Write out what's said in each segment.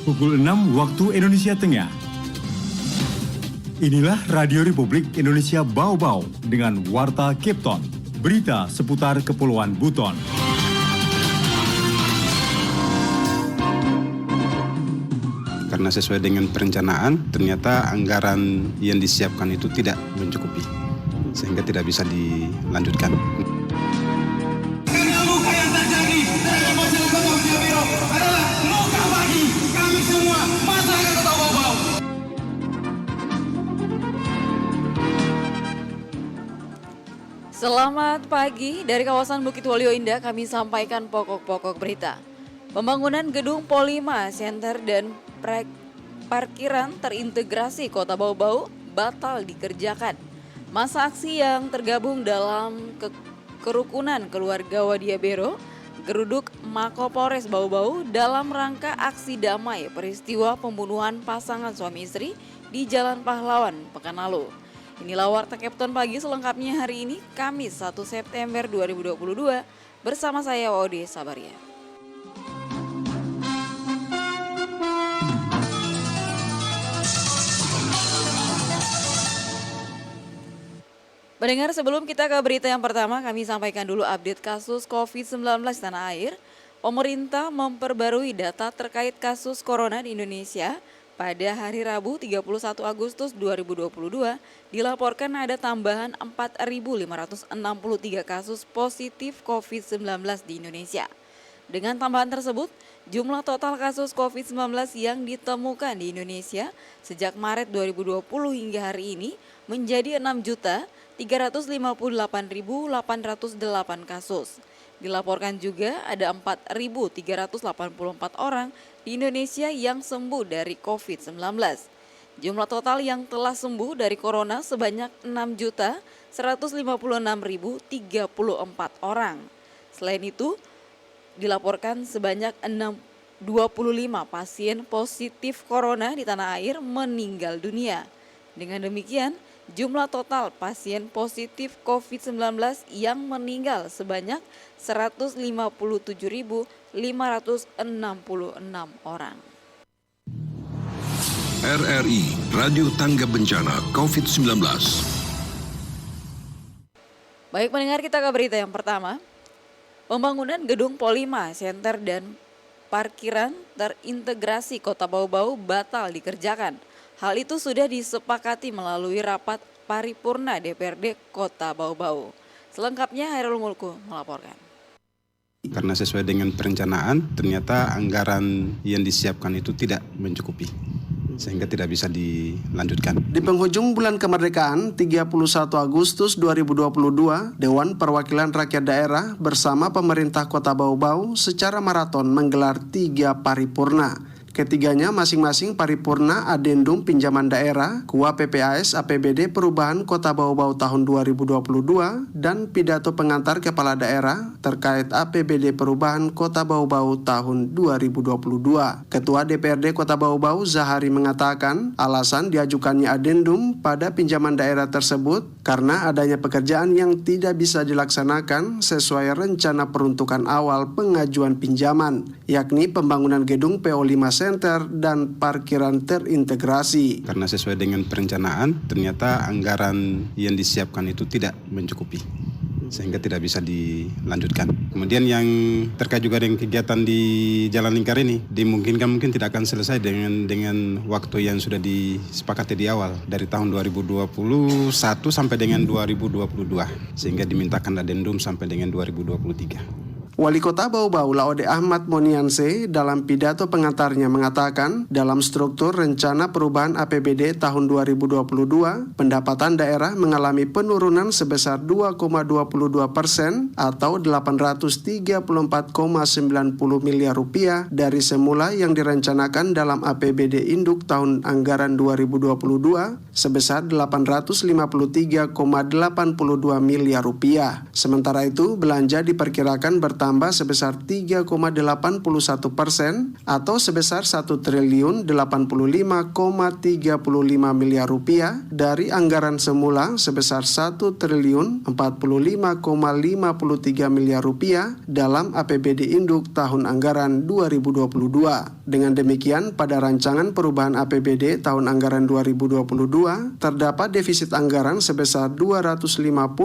Pukul 6 waktu Indonesia Tengah. Inilah Radio Republik Indonesia Bau-Bau dengan Warta Kipton. Berita seputar Kepulauan Buton. Karena sesuai dengan perencanaan, ternyata anggaran yang disiapkan itu tidak mencukupi, sehingga tidak bisa dilanjutkan. Karena luka yang terjadi dalam masyarakat Dia Biro adalah luka bagi kami semua masyarakat Kota Bau-Bau. Selamat pagi, dari kawasan Bukit Waluyo Indah kami sampaikan pokok-pokok berita. Pembangunan gedung Polima Center dan parkiran terintegrasi Kota Bau-Bau batal dikerjakan. Masa aksi yang tergabung dalam kerukunan keluarga Wadia Bero geruduk Mako Polres Bau-Bau dalam rangka aksi damai peristiwa pembunuhan pasangan suami istri di Jalan Pahlawan pekan lalu. Inilah Warta Kipton pagi selengkapnya hari ini, Kamis 1 September 2022, bersama saya Ode Sabaria. Pendengar, sebelum kita ke berita yang pertama, kami sampaikan dulu update kasus COVID-19 tanah air. Pemerintah memperbarui data terkait kasus corona di Indonesia. Pada hari Rabu 31 Agustus 2022 dilaporkan ada tambahan 4.563 kasus positif COVID-19 di Indonesia. Dengan tambahan tersebut, jumlah total kasus COVID-19 yang ditemukan di Indonesia sejak Maret 2020 hingga hari ini menjadi 6.358.808 kasus. Dilaporkan juga ada 4.384 orang di Indonesia yang sembuh dari COVID-19. Jumlah total yang telah sembuh dari corona sebanyak 6.156.034 orang. Selain itu, dilaporkan sebanyak 25 pasien positif corona di tanah air meninggal dunia. Dengan demikian, jumlah total pasien positif COVID-19 yang meninggal sebanyak 157.566 orang. RRI Radio Tangga Bencana COVID-19. Baik pendengar, kita ke berita yang pertama. Pembangunan gedung Polima Center dan parkiran terintegrasi Kota Bau-Bau batal dikerjakan. Hal itu sudah disepakati melalui rapat paripurna DPRD Kota Bau-Bau. Selengkapnya Hairul Mulku melaporkan. Karena sesuai dengan perencanaan, ternyata anggaran yang disiapkan itu tidak mencukupi, sehingga tidak bisa dilanjutkan. Di penghujung bulan kemerdekaan 31 Agustus 2022, Dewan Perwakilan Rakyat Daerah bersama pemerintah Kota Bau-Bau secara maraton menggelar 3 paripurna. Ketiganya masing-masing paripurna adendum pinjaman daerah, KUA PPAS APBD Perubahan Kota Bau-Bau tahun 2022, dan pidato pengantar kepala daerah terkait APBD Perubahan Kota Bau-Bau tahun 2022. Ketua DPRD Kota Bau-Bau Zahari mengatakan alasan diajukannya adendum pada pinjaman daerah tersebut karena adanya pekerjaan yang tidak bisa dilaksanakan sesuai rencana peruntukan awal pengajuan pinjaman, yakni pembangunan gedung PO5 Center dan parkiran terintegrasi. Karena sesuai dengan perencanaan, ternyata anggaran yang disiapkan itu tidak mencukupi, sehingga tidak bisa dilanjutkan. Kemudian yang terkait juga dengan kegiatan di Jalan Lingkar ini, dimungkinkan mungkin tidak akan selesai dengan waktu yang sudah disepakati di awal, dari tahun 2021 sampai dengan 2022, sehingga dimintakan adendum sampai dengan 2023. Wali Kota Bau-Bau Laode Ahmad Monianse dalam pidato pengantarnya mengatakan dalam struktur rencana perubahan APBD tahun 2022, pendapatan daerah mengalami penurunan sebesar 2,22% atau 834,90 miliar rupiah dari semula yang direncanakan dalam APBD Induk tahun anggaran 2022 sebesar 853,82 miliar rupiah. Sementara itu, belanja diperkirakan bertambah bertambah sebesar 3,81% atau sebesar 1.085,35 miliar rupiah dari anggaran semula sebesar 1.045,53 miliar rupiah dalam APBD Induk tahun anggaran 2022. Dengan demikian, pada rancangan perubahan APBD tahun anggaran 2022 terdapat defisit anggaran sebesar 250,45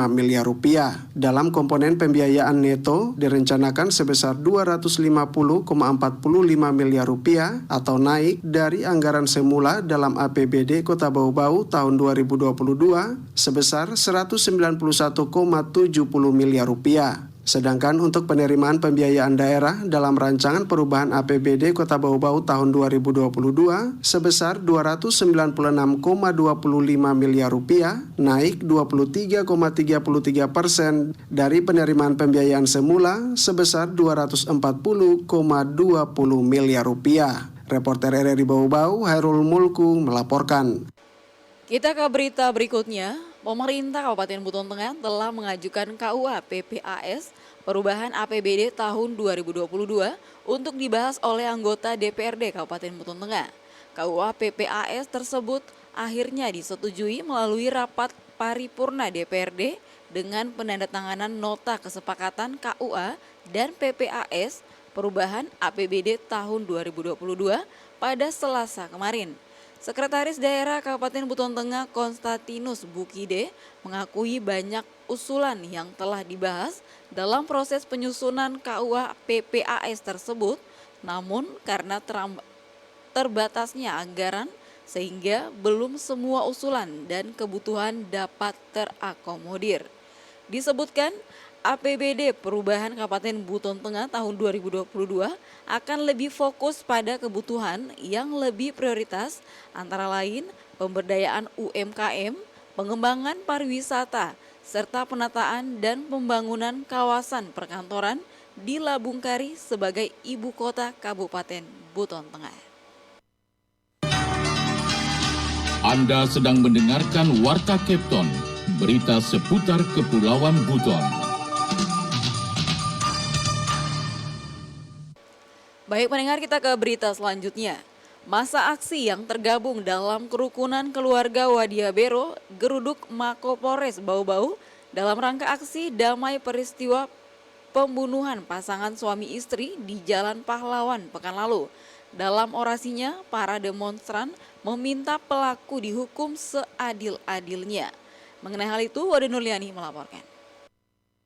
miliar rupiah. Dalam komponen pembiayaan neto direncanakan sebesar 250,45 miliar rupiah atau naik dari anggaran semula dalam APBD Kota Bau-Bau tahun 2022 sebesar 191,70 miliar rupiah. Sedangkan untuk penerimaan pembiayaan daerah dalam rancangan perubahan APBD Kota Bau-Bau tahun 2022 sebesar 296,25 miliar rupiah, naik 23,33% dari penerimaan pembiayaan semula sebesar 240,20 miliar rupiah. Reporter RRI Bau-Bau, Hairul Mulku melaporkan. Kita ke berita berikutnya. Pemerintah Kabupaten Buton Tengah telah mengajukan KUA PPAS perubahan APBD tahun 2022 untuk dibahas oleh anggota DPRD Kabupaten Buton Tengah. KUA PPAS tersebut akhirnya disetujui melalui rapat paripurna DPRD dengan penandatanganan nota kesepakatan KUA dan PPAS perubahan APBD tahun 2022 pada Selasa kemarin. Sekretaris Daerah Kabupaten Buton Tengah Konstantinus Bukide mengakui banyak usulan yang telah dibahas dalam proses penyusunan KUA PPAS tersebut, namun karena terbatasnya anggaran sehingga belum semua usulan dan kebutuhan dapat terakomodir. Disebutkan APBD perubahan Kabupaten Buton Tengah tahun 2022 akan lebih fokus pada kebutuhan yang lebih prioritas, antara lain pemberdayaan UMKM, pengembangan pariwisata, serta penataan dan pembangunan kawasan perkantoran di Labungkari sebagai ibu kota Kabupaten Buton Tengah. Anda sedang mendengarkan Warta Kepton, berita seputar Kepulauan Buton. Baik pendengar, kita ke berita selanjutnya. Masa aksi yang tergabung dalam kerukunan keluarga Wadiabero geruduk Mako Polres Bau-Bau dalam rangka aksi damai peristiwa pembunuhan pasangan suami istri di Jalan Pahlawan pekan lalu. Dalam orasinya, para demonstran meminta pelaku dihukum seadil-adilnya. Mengenai hal itu, Wade Nurliani melaporkan.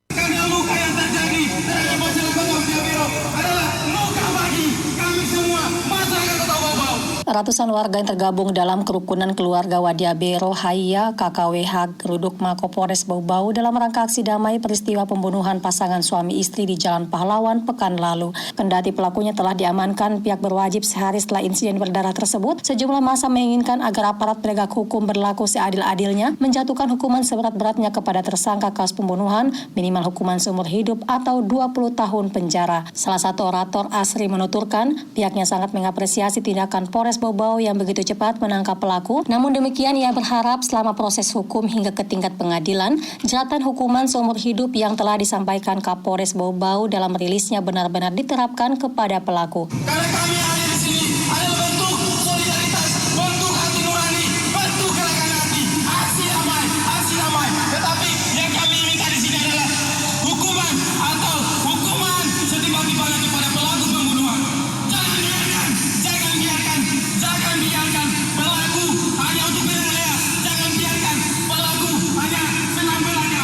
Karena luka yang terjadi terhadap masyarakat Wadiabero adalah luka bagi kami semua masyarakat Kota Bau-Bau. Ratusan warga yang tergabung dalam kerukunan keluarga Wadiabero Haya KKWH geruduk Mako Polres Bau-Bau dalam rangka aksi damai peristiwa pembunuhan pasangan suami istri di Jalan Pahlawan pekan lalu. Kendati pelakunya telah diamankan pihak berwajib sehari setelah insiden berdarah tersebut, sejumlah massa menginginkan agar aparat penegak hukum berlaku seadil-adilnya, menjatuhkan hukuman seberat-beratnya kepada tersangka kasus pembunuhan, minimal hukuman seumur hidup atau 20 tahun penjara. Salah satu orator Asri menuturkan pihaknya sangat mengapresiasi tindakan Polres Bau-Bau yang begitu cepat menangkap pelaku. Namun demikian, ia berharap selama proses hukum hingga ke tingkat pengadilan, jeratan hukuman seumur hidup yang telah disampaikan Kapolres Bau-Bau dalam rilisnya benar-benar diterapkan kepada pelaku. Karena kami ada di sini adalah bentuk solidaritas, bentuk hati nurani, bentuk gerakan hati, aksi damai. Tetapi yang kami minta di sini adalah hukuman atau hukuman setimpal-timpalnya kepada pelaku pembunuhan. Jangan biarkan pelaku hanya untuk berleha. Jangan biarkan pelaku hanya senang belaka.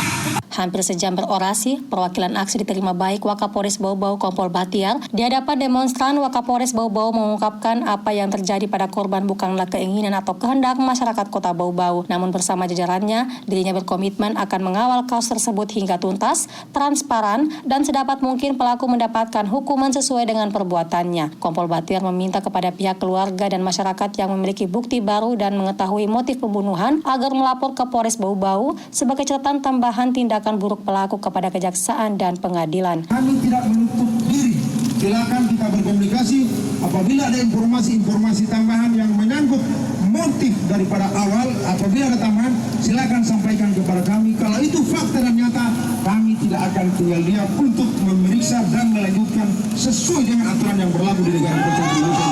Hampir sejam berorasi, perwakilan aksi diterima baik Wakapolres Bau-Bau Kompol Batiar. Di hadapan demonstran, Wakapolres Bau-Bau mengungkapkan apa yang terjadi pada korban bukanlah keinginan atau kehendak masyarakat Kota Bau-Bau. Namun bersama jajarannya, dirinya berkomitmen akan mengawal kasus tersebut hingga tuntas, transparan, dan sedapat mungkin pelaku mendapatkan hukuman sesuai dengan perbuatannya. Kompol Batiar meminta kepada pihak keluarga dan masyarakat yang memiliki bukti baru dan mengetahui motif pembunuhan agar melapor ke Polres Bau-Bau sebagai catatan tambahan tindakan buruk pelaku kepada kejaksaan dan pengadilan. Kami tidak menutup diri, silakan kita berkomunikasi apabila ada informasi tambahan yang menyangkut motif daripada awal, apabila ada tambahan silakan sampaikan kepada kami. Kalau itu fakta dan nyata, kami tidak tidak akan tinggal diam untuk memeriksa dan melanjutkan sesuai dengan aturan yang berlaku di negara kesatuan Indonesia.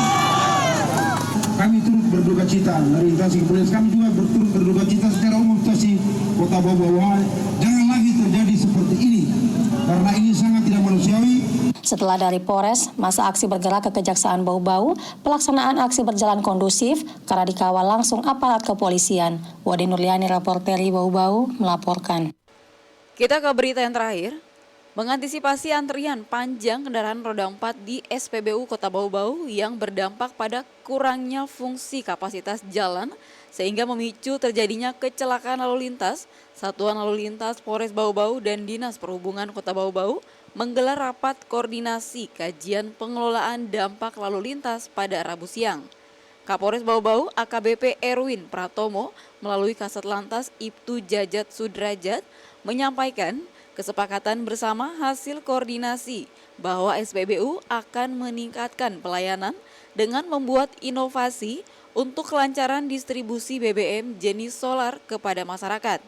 Kami turut berduka cita dari instansi kepolisian. Kami juga turut berduka cita secara umum situasi Kota Bau Bau. Jangan lagi terjadi seperti ini karena ini sangat tidak manusiawi. Setelah dari Polres, masa aksi bergerak ke Kejaksaan Bau Bau, pelaksanaan aksi berjalan kondusif karena dikawal langsung aparat kepolisian. Wade Nurliani, reporteri Bau Bau, melaporkan. Kita ke berita yang terakhir. Mengantisipasi antrian panjang kendaraan roda 4 di SPBU Kota Bau Bau yang berdampak pada kurangnya fungsi kapasitas jalan sehingga memicu terjadinya kecelakaan lalu lintas, Satuan Lalu Lintas Polres Bau Bau dan Dinas Perhubungan Kota Bau Bau menggelar rapat koordinasi kajian pengelolaan dampak lalu lintas pada Rabu siang. Kapolres Bau Bau AKBP Erwin Pratomo melalui Kasat Lantas Ibtu Jajat Sudrajat menyampaikan kesepakatan bersama hasil koordinasi bahwa SPBU akan meningkatkan pelayanan dengan membuat inovasi untuk kelancaran distribusi BBM jenis solar kepada masyarakat.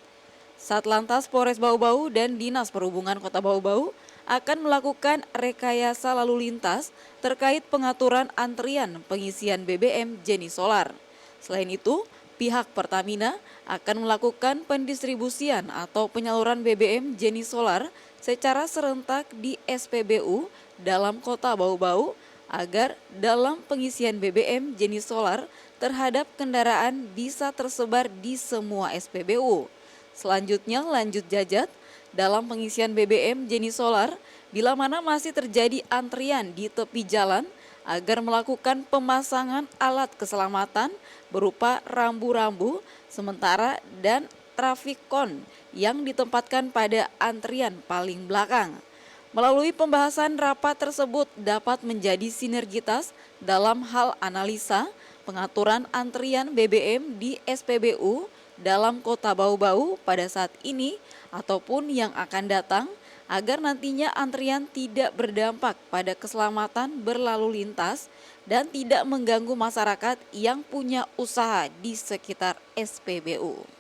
Satlantas Polres Bau Bau dan Dinas Perhubungan Kota Bau Bau akan melakukan rekayasa lalu lintas terkait pengaturan antrian pengisian BBM jenis solar. Selain itu, pihak Pertamina akan melakukan pendistribusian atau penyaluran BBM jenis solar secara serentak di SPBU dalam Kota Bau Bau agar dalam pengisian BBM jenis solar terhadap kendaraan bisa tersebar di semua SPBU. Selanjutnya lanjut Jajat, dalam pengisian BBM jenis solar bila mana masih terjadi antrian di tepi jalan agar melakukan pemasangan alat keselamatan berupa rambu-rambu sementara dan trafikon yang ditempatkan pada antrian paling belakang. Melalui pembahasan rapat tersebut dapat menjadi sinergitas dalam hal analisa pengaturan antrian BBM di SPBU dalam Kota Bau Bau pada saat ini ataupun yang akan datang agar nantinya antrian tidak berdampak pada keselamatan berlalu lintas dan tidak mengganggu masyarakat yang punya usaha di sekitar SPBU.